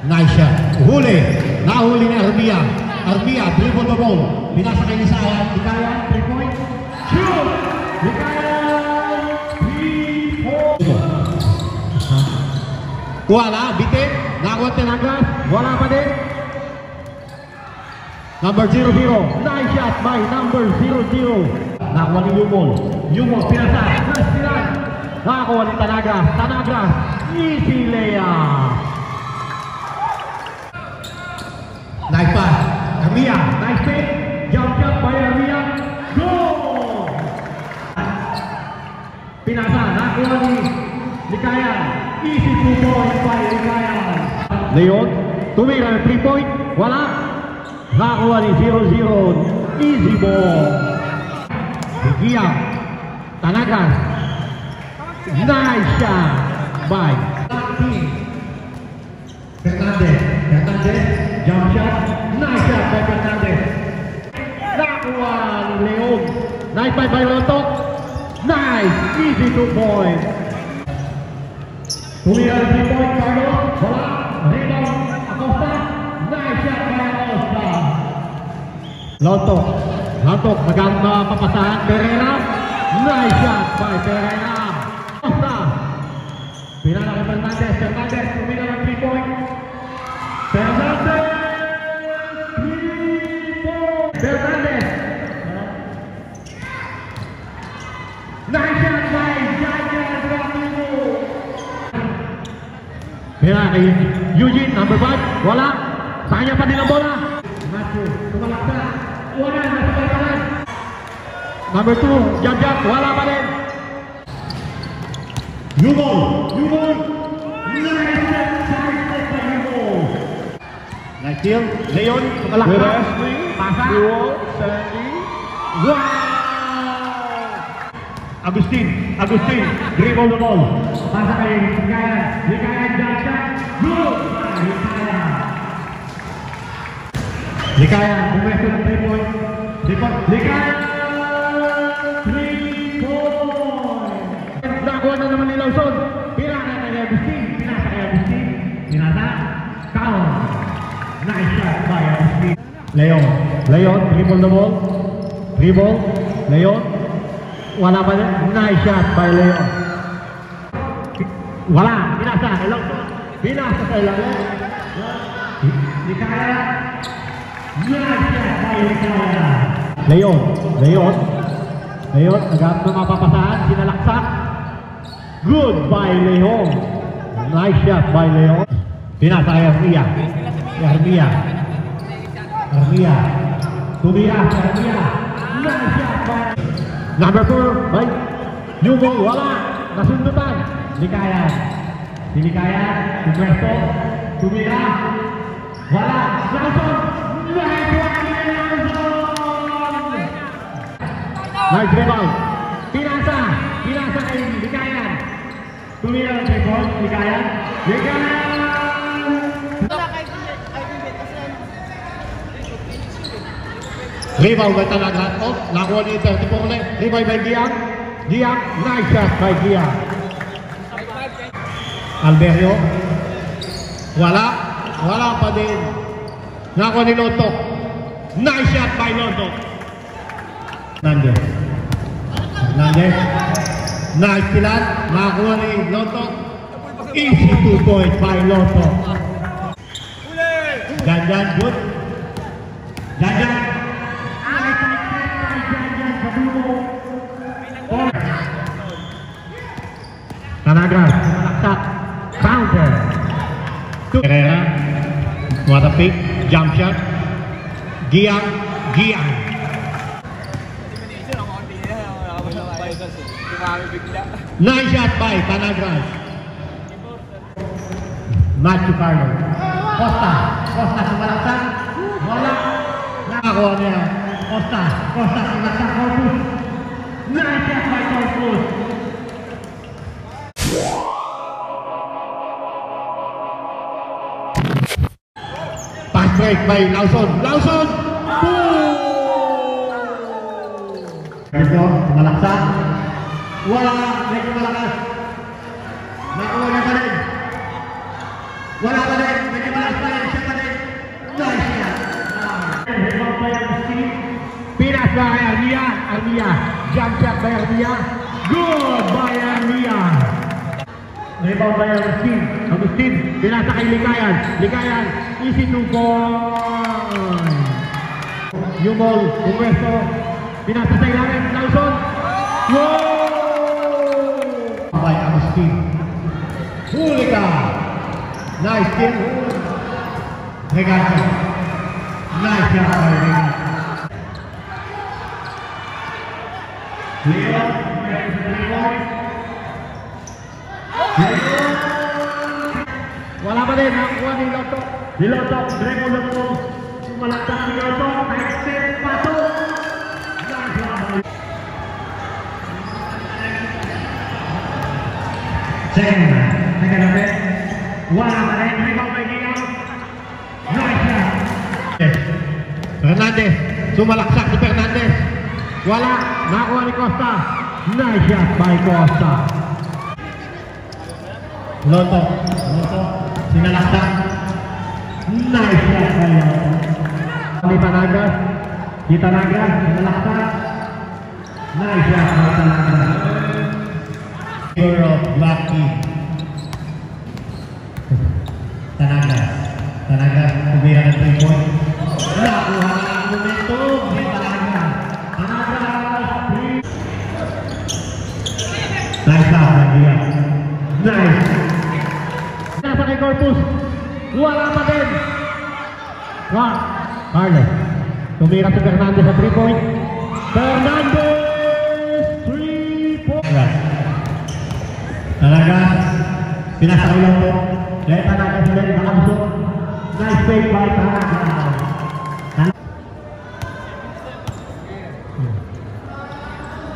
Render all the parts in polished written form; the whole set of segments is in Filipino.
Nice shot. Huli. Nahuli ni Armia. Armia, dribble the ball. Pinasa kay Lisayan. Likayan, 3 point. Shoot! Likayan, 3 point. Wala, bitin. Nakuha Tinagas. Wala pa din. Number 00. Nice shot by number 00. Nakuha ni Yumol. Yumol, pinasa. Nice pinag. Nakakuha ni Tanagas. Tanagas. Easy layup. Nice pass. Armia. Nice pick. Jump shot by Armia. Goal! Pinasa. Nakuha ni Likayan. Easy 2 points by Likayan. Leon. Tumira ng 3 point. Wala. Nakakuha ni 0-0. Easy ball. Gia. Tanagas. Nice shot by Fernandez. Fernandez. Jump shot. Nice shot by Fernandez. Nakakuha ni Leon. Nice by Lontok. Nice. Easy 2 points. Tumira ng 3 point. Carlos. Wala. Rebound. Acosta. Nice shot by Acosta. Lontok. Lontok. Magang mapapasahan. Pereira. Nice shot by Pereira. Acosta. Pinala kay Fernandez. Fernandez. Tumira ng 3 point. Fernandez. 3 point. Fernandez. Nice shot by Jajan Ramiro. Pinala kay Eugene. Number 5. Wala. Sayang pa din ang bola. Matthew. Tumalaksa. Wala. Nasa kanan. Number 2. Jajan. Wala pa din. Yumol. Yumol. Nice shot. Nice shot by Yumol. Nice steal. Leon. Tumalaksa. Pasa. Sandy. Wow! Agustin. Agustin. Dribble the ball. Pasa kay Likayan. Likayan. Jump shot. Good. Likayan. Likayan. Bumesto ng 3 point. Likayan. 3 point. Nakuha na naman ni Lawson. Pinasa kay Agustin. Pinasa kay Agustin. Pinasa. Count. Nice shot by Agustin. Leon. Leon. Dribble the ball. Dribble. Leon. Wala pa din. Nice shot by Leon. Wala. Pinasa kay Lawson. Pinasa kay Lawson. Likayan. Nice shot by Likayan. Leon. Leon. Leon. Agad na mapapasahan. Sinalaksak. Good by Leon. Nice shot by Leon. Pinasa kay Armia. Armia. Armia. Tumira. Armia. Nice shot by Number 4 by Yumol. Wala. Nasundutan. Likayan. Si Likayan. Pumesto. Tumira. Wala. Lawson. Nice rebound. Pinasa. Pinasa kay Likayan. Tumira ng rebound. Likayan. Likayan. Rebound by Tanagas. Oh, nakuha ni 34 ulit. Rebound by Giang. Giang. Nice shot by Giang. Alberio. Wala. Wala pa din. Nakuha ni Lontok. Nice shot by Lontok. Hernandez. Hernandez. Nice pilat. Nakuha ni Lontok. Easy 2 points by Lontok. Janjan. Good. Janjan. Tanagas, malaksak, counter. Pereira, what a pick, jump shot. Giang, Giang. Nice shot by Tanagas. Matthew Carlo. Costa, Costa sumalaksak. Wala. Nakakuha niya. Costa, Costa sumalaksak. Corpus. Nice shot by Corpus. Pass break by Lawson. Lawson! Boom! Ito, malaksak. Wala, medyo malakas. Nakuha niya pa rin. Wala pa rin, medyo malakas. by Armia. Armia. Jump shot by Armia. Good by Armia. Rebound by Agustin. Agustin. Pinasa kay Likayan. Likayan. Easy to goal. Yung ball. Pumwesto. Pinasa sa ilalim. Lawson. Wow! By Agustin. Huli ka. Nice kill. Regato. Nice job by Regato. Leo. Wala pa din. Nakuha ni Loto. Ni Loto. Dremo Loto. Sumalaktak ni Loto. Next step. Pato. Second natin. Wala pa rin. Rebound by Giang. Nice shot. Fernandez. Sumalaksak ni Fernandez. Wala. Nakuha ni Costa. Nice shot by Costa. Loto. Sinalaksak. Nice shot by Loto. Di Tanagas. Di Tanagas. Sinalaksak. Nice shot by Tanagas. Of Lucky. Tanagas kumira ng 3 point. Nakuha ng momentum. Tanagas. Nice shot Nadia. Nice. Nasa kay Corpus. Wala pa din. Carlos. Kumira si Fernandez sa 3 point. Fernandez. 3 point. Tanagas, pinasa ko lang po. Kaya Tanagas ulit, nakabusok. Nice fake by Tanagas.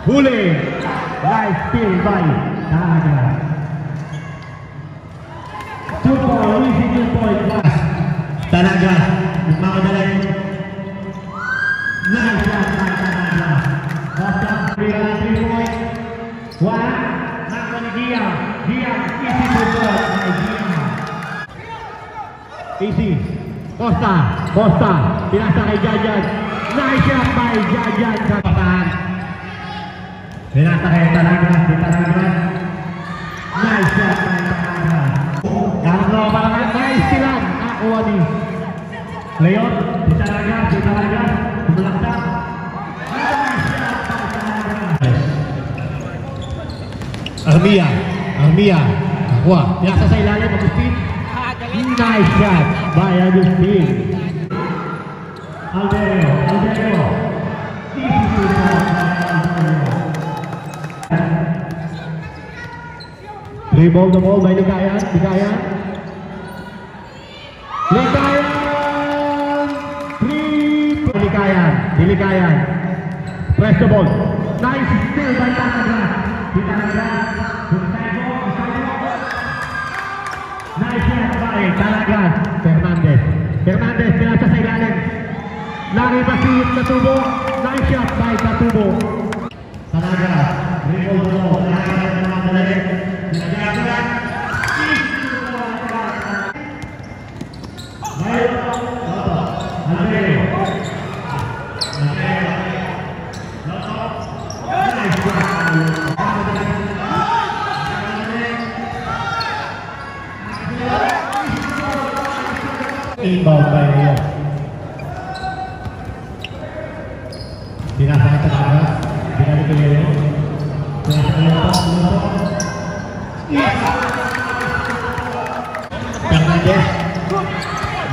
Huli! Nice steal by Tanagas. 2 point, easy 2 point pass. Tanagas, makadalay. Nice shot by Tanagas. Basta, 3 point. 1. Diam, easy to goal by Diam. Easy. Costa, pinasa kay Jajan. Nice shot by Jajan sa patahan. Pinasa kay Tanagas, Nice shot by Tanagas. Carlo Barangan, nice silang. Nakuha ni Leon, si Tanagas, Sumalaksak. Nice shot by Tanagas. Armia. Nakuha. Pinasa sa ilalim, Agustin. Nice shot by Agustin. Aldero. Easy to goal by Aldero. Dribble the ball by Likayan. Likayan. Press the ball. Nice steal by Tanagas. Nice shot by Tanagas. Fernandez pinasa sa ilalim. Lari pa si Katubo. Nice shot by Katubo. Tanagas. Dribble the ball. Tanagas na mga dalalit. Pinagagalan. Inbound by Rio. Pinasa kay Tanagas. Pinasa kay Rio. Fernandez.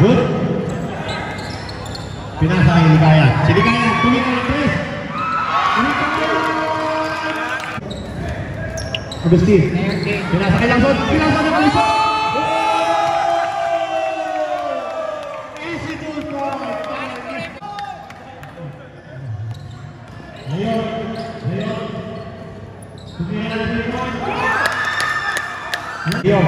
Good. Pinasa kay Likayan. Si Likayan. Tumira ng Chris. Agustin. Pinasa kay Lawson. Pinasa kay Lawson. Leon,